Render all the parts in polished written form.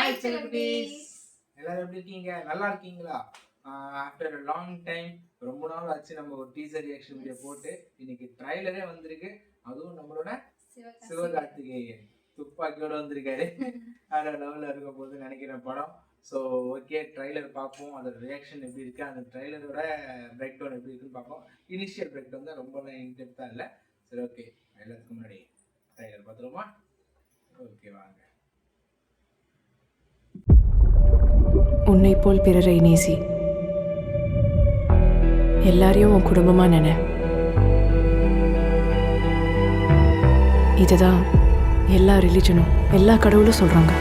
Hi celebrities, எல்லாரும் எப்படி இருக்கீங்க? நல்லா இருக்கீங்களா? ஆஃப்டர் a long டைம், ரொம்ப நாள் ஆச்சு நம்ம ஒரு டீசர் ரியாக்ஷன் வீடியோ போட்டு. இன்னைக்கு ட்ரைலரே வந்திருக்கு. அதுவும் நம்மளோட சிவகார்த்திகேயன் துப்பாக்கியோட வந்திருக்காரு. வேற லெவலில் இருக்க போது நினைக்கிறேன் படம். ஸோ ஓகே, ட்ரைலர் பார்ப்போம், அதோட ரியாக்ஷன் எப்படி இருக்கு, அந்த ட்ரைலரோட பிரேக் டவுன் எப்படி இருக்குன்னு பார்ப்போம். இனிஷியல் பிரேக் டவுன் தான், ரொம்ப இன்டெப்த்தாக இல்லை. சரி ஓகே, எல்லாத்துக்கும் முன்னாடி ட்ரைலர் பார்த்துருமா? ஓகே வாங்க. உன்னை போல் பிறரை நேசி, எல்லாரையும் உன் குடும்பமா நினை. இதுதான் எல்லா ரிலிஜனும் எல்லா கடவுளும் சொல்றாங்க.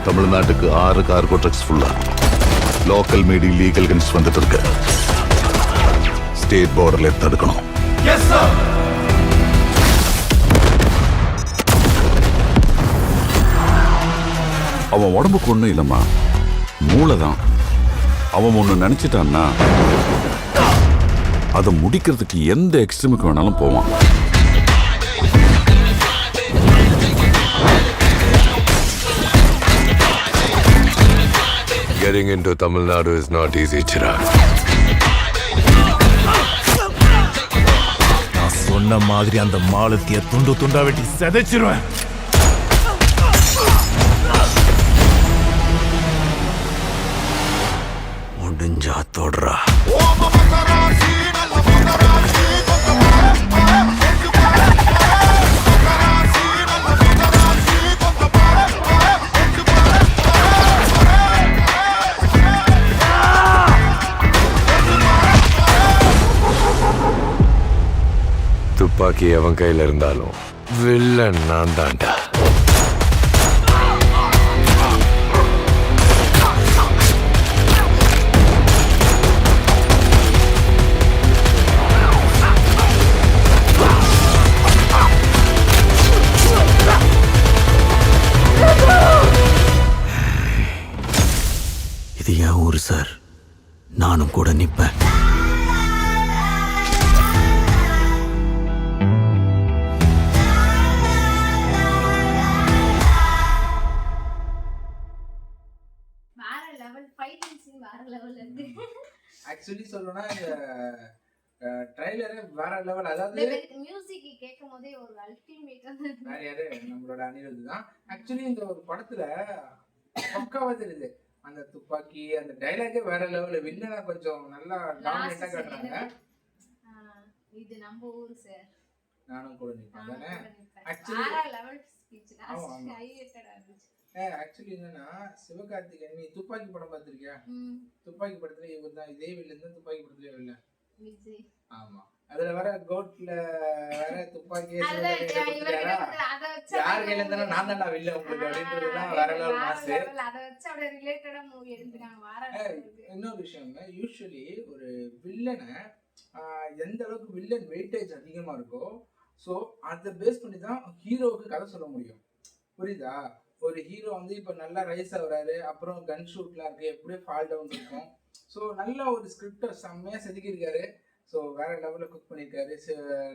தமிழ்நாட்டுக்கு 6 கார்கோ ட்ரக்ஸ் ஃபுல்லா லோக்கல் மீடி லீகல் கன்ஸ் வந்துட்டு இருக்கு. ஸ்டேட் பார்டர்ல தடுக்கணும். அவன் உடம்புக்கு ஒண்ணும் இல்லம்மா, மூளைதான். அவன் ஒண்ணு நினைச்சிட்டான்னா அதை முடிக்கிறதுக்கு எந்த எக்ஸ்ட்ரீமுக்கு வேணாலும் போவான். Getting into Tamil Nadu is not easy, Chirag. நான் சொன்ன மாதிரி அந்த மாலத்திய துண்டு துண்டா வெட்டி செதைச்சிருவேன். முடிஞ்சா தொடுறா. துப்பாக்கி அவன் கையில இருந்தாலும் வில்லன் நான் தான்டா. இது என் ஊரு சார், நானும் கூட நிப்பேன். ஆக்சுவலி சொல்லணும்னா இந்த ட்ரைலரே வேற லெவல். அதாவது மியூசிக் கேட்கும்போதே ஒரு அல்டிமேட். வேற யாரு, நம்மளோட அனிருத் தான். ஆக்சுவலி இந்த ஒரு படத்துல பக்காவா தெரியுது, அந்த துப்பாக்கி அந்த டைலாகே வேற லெவல். வில்லனா கொஞ்சம் நல்லா டாமினேட்டா காட்டுறாங்க. இது நம்ம ஊர் சார், நானும் கூட நிப்பேன் தானே. ஆக்சுவலி லெவல் ஸ்பீச் ஹைலைட்டடா இருந்துச்சு. ஆக்சுவலி என்னன்னா, சிவகார்த்திகேயன், நீ துப்பாக்கி படம் பார்த்திருக்கியா? துப்பாக்கி படத்துல இவர் தான், இதே வில்லன் தான் துப்பாக்கி படத்துல வில்லன். விஜய். ஆமா, அதுல வர கோட்ல வேற துப்பாக்கி யார் கையில இருந்தாலும் நான் தான்டா வில்லன் உங்களுக்கு அப்படின்றதுதான் வேற லெவல் மாஸ். அத வச்சு அப்படியே ரிலேட்டடா மூவி எடுத்துட்டாங்க. இன்னொரு விஷயம், யூசுவலி ஒரு வில்லனை எந்த அளவுக்கு வில்லன் வெயிட்டேஜ் அதிகமா இருக்கோ, ஸோ அதை பேஸ் பண்ணி தான் ஹீரோவுக்கு கதை சொல்ல முடியும். புரியுதா? ஒரு ஹீரோ வந்து இப்போ நல்லா ரைஸ் ஆகுறாரு, அப்புறம் கன் ஷூட்லாம் இருக்கு, எப்படியே ஃபால் டவுன் இருக்கும். ஸோ நல்ல ஒரு ஸ்கிரிப்டை செம்மையாக செதுக்கியிருக்காரு. ஸோ வேற லெவலில் குக் பண்ணியிருக்காரு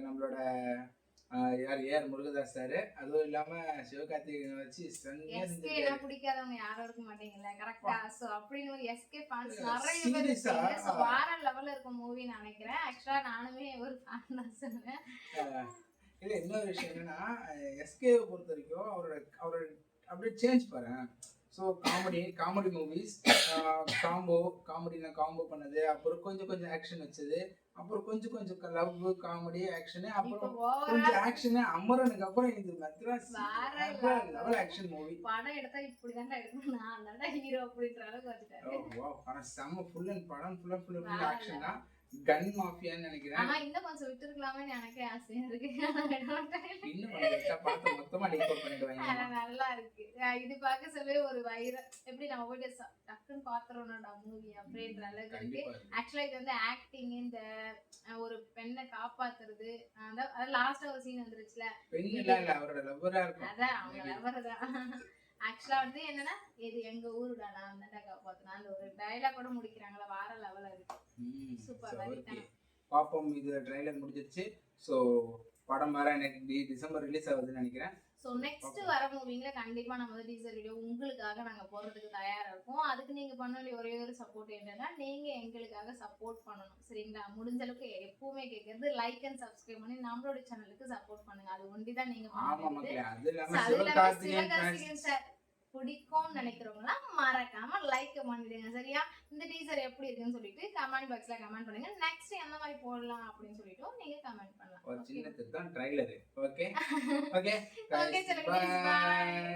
நம்மளோட யார் ஏஆர் முருகதாஸ் சார். அதுவும் இல்லாமல் சிவகார்த்திகேயன் வச்சு செம்மையாக பிடிக்காதவங்க யாரும் இருக்க மாட்டீங்களா? கரெக்டா? ஸோ அப்படின்னு ஒரு எஸ்கே ஃபேன்ஸ் நிறைய பேர் இருக்காங்க. ஸோ வேற லெவலில் இருக்க மூவின்னு நினைக்கிறேன். ஆக்சுவலாக நானுமே ஒரு ஃபேன் தான் சொல்லுவேன். இல்லை, இன்னொரு விஷயம் என்னன்னா, எஸ்கேவை பொறுத்த வரைக்கும் அவரோட அப்படியே சேஞ்ச் பாரு. ஸோ காமெடி மூவிஸ், காம்போ பண்ணது, அப்புறம் கொஞ்சம் ஆக்ஷன் வச்சது, அப்புறம் கொஞ்சம் லவ் காமெடி ஆக்ஷனு, அப்புறம் கொஞ்சம் ஆக்ஷனு. அமரனுக்கு அப்புறம் இது மெட்ராஸ் லெவல் ஆக்ஷன் மூவி. படம் எடுத்தா இப்படிதான் எடுக்கணும், நான் தான் ஹீரோ அப்படின்ற அளவுக்கு வச்சுட்டாரு. ஆனால் செம்ம ஃபுல் அண்ட் ஆக்ஷன் தான். கன் மாஃபியான்னு நினைக்கிறேன். இன்னும் கொஞ்சம் விட்டு இருக்கலாமே எனக்கே ஆசையா இருக்கு. இன்னும் படத்தை மொத்தமா டீகோட் பண்ணிடுவாங்க. நல்லா இருக்கு. இது பார்க்க சொல்லவே ஒரு வைரல், எப்படி நம்ம போயிட்டு டக்குன்னு பாத்துறோம்டா மூவி அப்படின்ற அளவுக்கு இருக்கு. ஆக்சுவலா இது வந்து ஆக்டிங், இந்த ஒரு பெண்ணை காப்பாத்துறது, அதான் லாஸ்டா ஒரு சீன் வந்துருச்சுல, பெண் இல்ல அவரோட லவ்வரா இருக்கும். அதான் அவங்க லவ்வர் தான். ஆக்சுவலா வந்து என்னன்னா இது எங்க ஊருடா நான் தான் காப்பாத்தினா அந்த ஒரு டயலாக் கூட முடிக்கிறாங்களா வார லெவல்ல இருக்கு. சூப்பர் ஓகே வெரிட்டான. பாப்போம். இது ட்ரைலர் முடிஞ்சிருச்சு. ஸோ படம் வேற எனக்கு டிசம்பர் ரிலீஸ் ஆகுதுன்னு நினைக்கிறேன். ஸோ நெக்ஸ்ட் வர மூவிங்ல கண்டிப்பா நம்ம வந்து டீசர் வீடியோ உங்களுக்காக நாங்க போடுறதுக்கு தயாரா இருக்கோம். அதுக்கு நீங்க பண்ண வேண்டிய ஒரே ஒரு சப்போர்ட் என்னன்னா நீங்க எங்களுக்காக சப்போர்ட் பண்ணணும் சரிங்களா. முடிஞ்ச அளவுக்கு எப்பவுமே கேட்கறது லைக் அண்ட் சப்ஸ்கிரைப் பண்ணி நம்மளோட சேனலுக்கு சப்போர்ட் பண்ணுங்க. அது ஒண்டி தான் நீங்க ஆமா பண்ண மக்களே, வேண்டியது. அது இல்லாம அது இல்லாம சிவகார்த்திகேயன் சிவகார்த்திகேயன் சார் பிடிக்கும்னு நினைக்கிறவங்களாம் மறக்காம லைக் பண்ணிடுங்க சரியா. இந்த டீசர் எப்படி இருக்குன்னு சொல்லிட்டு கமெண்ட் பாக்ஸ்ல கமெண்ட் பண்ணுங்க. நெக்ஸ்ட் எந்த மாதிரி போடலாம் அப்படின்னு சொல்லிட்டு நீங்க கமெண்ட் பண்ணலாம். ஒரு சின்ன தான் ட்ரைலர். ஓகே ஓகே ஓகே சரி, bye.